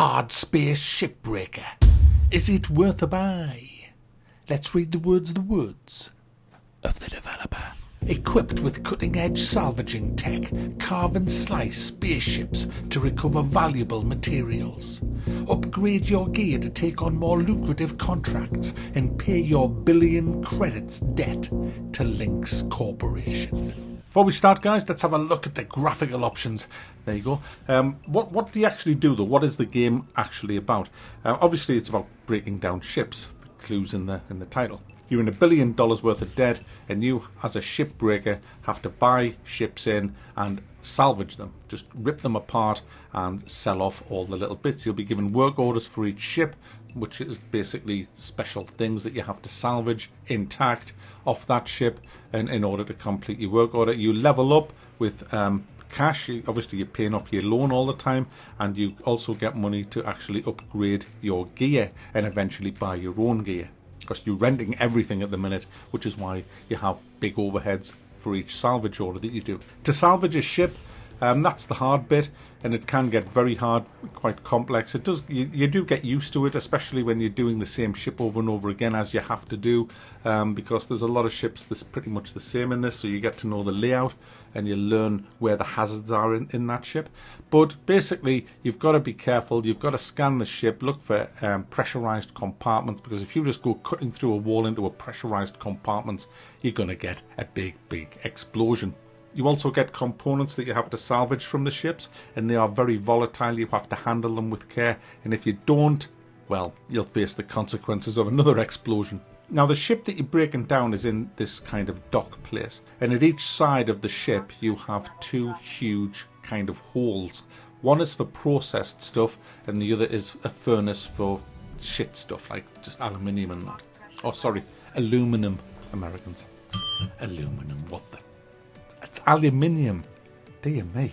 Hardspace shipbreaker. Is it worth a buy? Let's read the words of the developer. Equipped with cutting-edge salvaging tech, carve and slice spaceships to recover valuable materials. Upgrade your gear to take on more lucrative contracts and pay your billion credits debt to Lynx Corporation. Before we start, guys, let's have a look at the graphical options. There you go. What do you actually do, though? What is the game actually about? Obviously, it's about breaking down ships. The clue's in the title. You're in $1 billion worth of debt, and you, as a shipbreaker, have to buy ships in and salvage them. Just rip them apart and sell off all the little bits. You'll be given work orders for each ship, which is basically special things that you have to salvage intact off that ship, and in order to complete your work order. You level up with cash. Obviously, you're paying off your loan all the time, and you also get money to actually upgrade your gear and eventually buy your own gear, because you're renting everything at the minute, which is why you have big overheads for each salvage order that you do. To salvage a ship, that's the hard bit, and it can get very hard, quite complex. It does. You do get used to it, especially when you're doing the same ship over and over again, as you have to do, because there's a lot of ships that's pretty much the same in this, so you get to know the layout and you learn where the hazards are in that ship. But basically, you've got to be careful. You've got to scan the ship, look for pressurized compartments, because if you just go cutting through a wall into a pressurized compartments, you're going to get a big explosion. You also get components that you have to salvage from the ships, and they are very volatile. You have to handle them with care, and if you don't, well, you'll face the consequences of another explosion. Now, the ship that you're breaking down is in this kind of dock place, and at each side of the ship you have two huge kind of holes. One is for processed stuff, and the other is a furnace for shit stuff, like just aluminium and that. Oh, sorry, aluminum, Americans. Aluminum, what the... It's aluminium, dear me.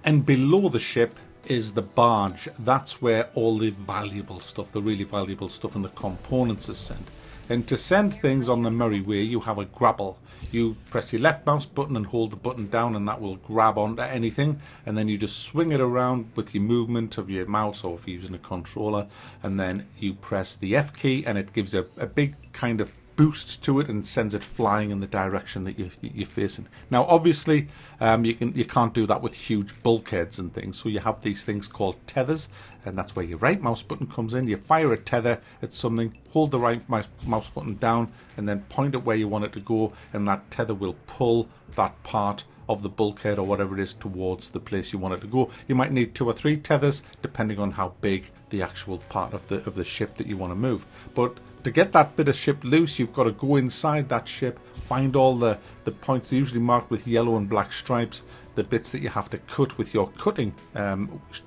And below the ship is the barge. That's where all the valuable stuff, the really valuable stuff and the components is sent. And to send things on the merry way, you have a grapple. You press your left mouse button and hold the button down, and that will grab onto anything, and then you just swing it around with your movement of your mouse, or if you're using a controller, and then you press the F key, and it gives a big kind of boost to it and sends it flying in the direction that you're facing. Now, obviously, you can't do that with huge bulkheads and things, so you have these things called tethers, and that's where your right mouse button comes in. You fire a tether at something, hold the right mouse button down, and then point it where you want it to go, and that tether will pull that part of the bulkhead or whatever it is towards the place you want it to go. You might need 2 or 3 tethers depending on how big the actual part of the ship that you want to move. But to get that bit of ship loose, you've got to go inside that ship, find all the points, usually marked with yellow and black stripes, the bits that you have to cut with your cutting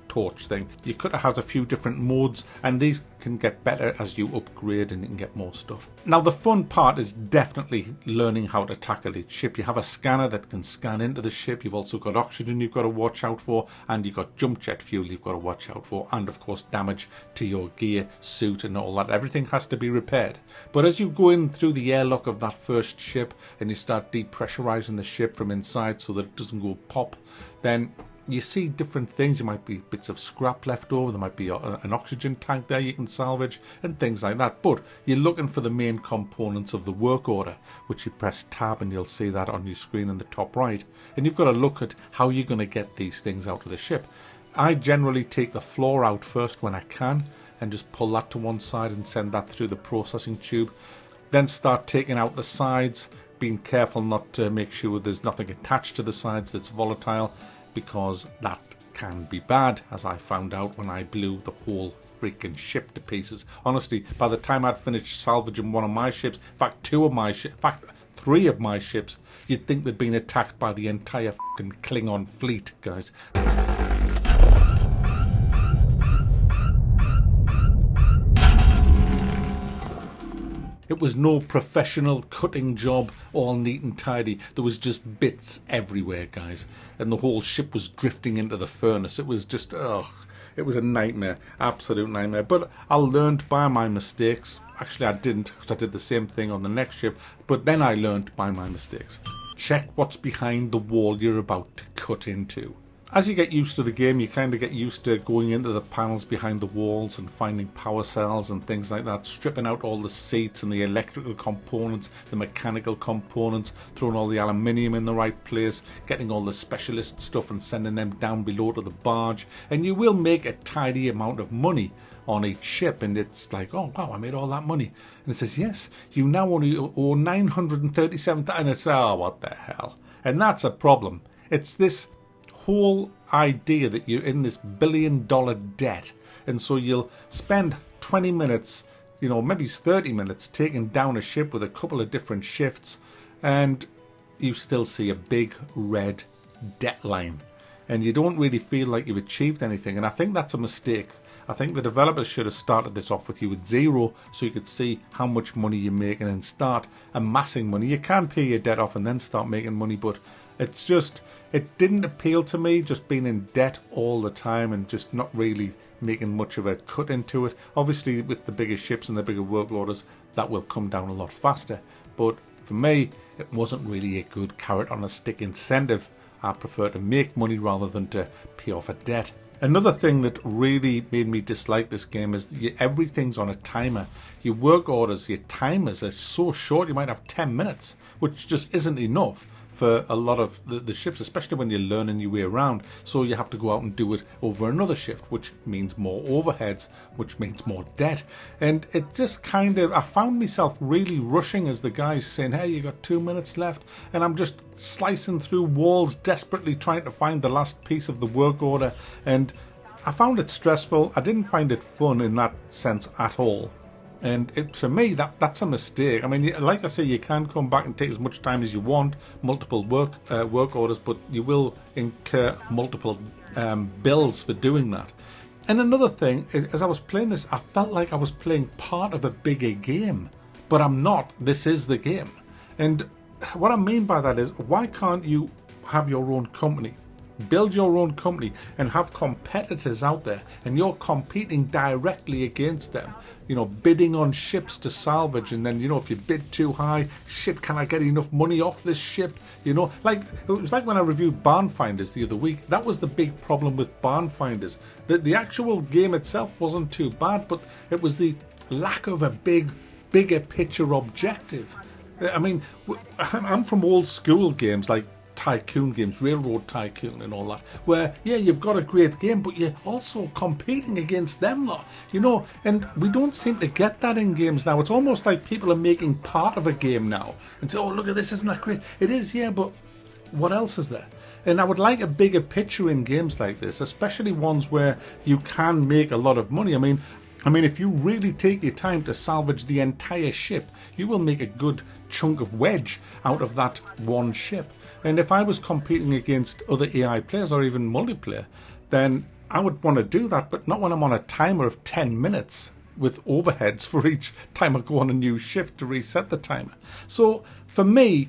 torch thing. Your cutter has a few different modes, and these can get better as you upgrade and you can get more stuff. Now, the fun part is definitely learning how to tackle each ship. You have a scanner that can scan into the ship. You've also got oxygen you've got to watch out for, and you've got jump jet fuel you've got to watch out for, and of course damage to your gear, suit and all that. Everything has to be repaired. But as you go in through the airlock of that first ship and you start depressurizing the ship from inside so that it doesn't go pop, then you see different things. You might be bits of scrap left over, there might be an oxygen tank there you can salvage and things like that. But you're looking for the main components of the work order, which you press tab and you'll see that on your screen in the top right, and you've got to look at how you're going to get these things out of the ship. I generally take the floor out first when I can and just pull that to one side and send that through the processing tube, then start taking out the sides, being careful not to make sure there's nothing attached to the sides that's volatile, because that can be bad, as I found out when I blew the whole freaking ship to pieces. Honestly, by the time I'd finished salvaging one of my ships, in fact 3 of my ships, you'd think they'd been attacked by the entire fucking Klingon fleet, guys. It was no professional cutting job, all neat and tidy. There was just bits everywhere, guys. And the whole ship was drifting into the furnace. It was just, it was a nightmare. Absolute nightmare. But I learned by my mistakes. Actually, I didn't, because I did the same thing on the next ship. But then I learned by my mistakes. Check what's behind the wall you're about to cut into. as you get used to the game, you kind of get used to going into the panels behind the walls and finding power cells and things like that, stripping out all the seats and the electrical components, the mechanical components, throwing all the aluminium in the right place, getting all the specialist stuff and sending them down below to the barge, and you will make a tidy amount of money on each ship. And it's like, oh wow, I made all that money. And it says, yes, you now only owe 937,000. And it's, oh, what the hell? And that's a problem. It's this whole idea that you're in this billion-dollar debt, and so you'll spend 20 minutes, maybe 30 minutes taking down a ship with a couple of different shifts, and you still see a big red debt line, and you don't really feel like you've achieved anything. And I think that's a mistake. I think the developers should have started this off with you with zero, so you could see how much money you're making and start amassing money. You can pay your debt off and then start making money, but it didn't appeal to me, just being in debt all the time and just not really making much of a cut into it. Obviously, with the bigger ships and the bigger work orders, that will come down a lot faster. But for me, it wasn't really a good carrot on a stick incentive. I prefer to make money rather than to pay off a debt. Another thing that really made me dislike this game is that everything's on a timer. Your work orders, your timers are so short, you might have 10 minutes, which just isn't enough for a lot of the ships, especially when you're learning your way around. So you have to go out and do it over another shift, which means more overheads, which means more debt. And it just I found myself really rushing as the guy's saying, hey, you got 2 minutes left. And I'm just slicing through walls, desperately trying to find the last piece of the work order. And I found it stressful. I didn't find it fun in that sense at all. And for me, that's a mistake. I mean, like I say, you can come back and take as much time as you want, multiple work orders, but you will incur multiple bills for doing that. And another thing, as I was playing this, I felt like I was playing part of a bigger game, but I'm not. This is the game. And what I mean by that is, why can't you have your own company? Build your own company and have competitors out there, and you're competing directly against them, bidding on ships to salvage. And then, if you bid too high, shit, can I get enough money off this ship? Like it was like when I reviewed Barn Finders the other week. That was the big problem with Barn Finders. The actual game itself wasn't too bad, but it was the lack of a bigger picture objective. I mean, I'm from old school games like tycoon games, Railroad Tycoon and all that, where you've got a great game, but you're also competing against them lot, and we don't seem to get that in games now. It's almost like people are making part of a game now and say, oh, look at this, isn't that great? It is, yeah, but what else is there? And I would like a bigger picture in games like this, especially ones where you can make a lot of money. I mean, if you really take your time to salvage the entire ship, you will make a good chunk of wedge out of that one ship. And if I was competing against other AI players or even multiplayer, then I would want to do that, but not when I'm on a timer of 10 minutes with overheads for each time I go on a new shift to reset the timer. So for me,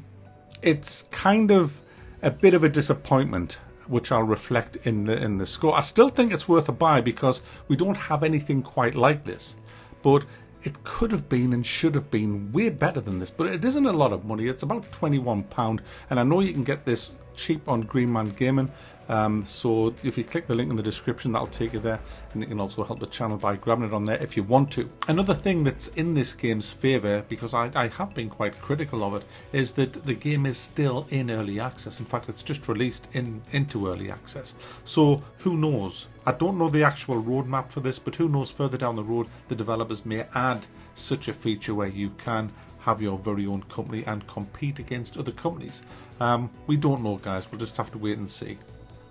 it's kind of a bit of a disappointment, which I'll reflect in the score. I still think it's worth a buy because we don't have anything quite like this, but it could have been and should have been way better than this. But it isn't a lot of money. It's about £21, and I know you can get this cheap on Green Man Gaming. So if you click the link in the description, that'll take you there, and you can also help the channel by grabbing it on there if you want to. Another thing that's in this game's favour, because I have been quite critical of it, is that the game is still in early access. In fact, it's just released into early access. So who knows? I don't know the actual roadmap for this, but who knows, further down the road the developers may add such a feature where you can have your very own company and compete against other companies. We don't know, guys. We'll just have to wait and see.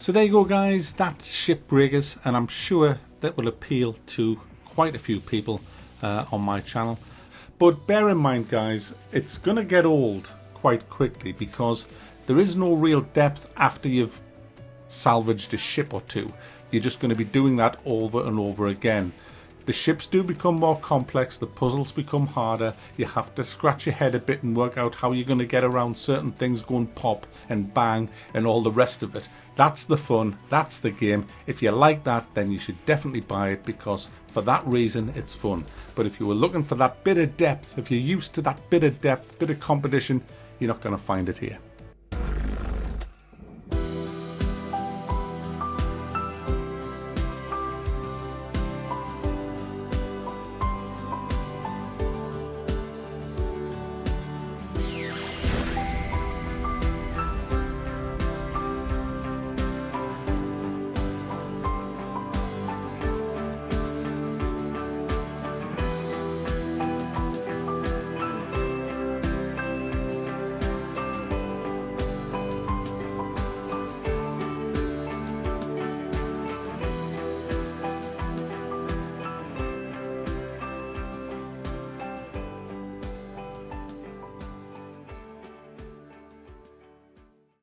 So there you go, guys, that's Shipbreakers, and I'm sure that will appeal to quite a few people on my channel. But bear in mind, guys, it's going to get old quite quickly because there is no real depth after you've salvaged a ship or two. You're just going to be doing that over and over again. The ships do become more complex, the puzzles become harder, you have to scratch your head a bit and work out how you're going to get around certain things, going pop and bang and all the rest of it. That's the fun, that's the game. If you like that, then you should definitely buy it because for that reason it's fun. But if you were looking for that bit of depth, if you're used to that bit of depth, bit of competition, you're not going to find it here.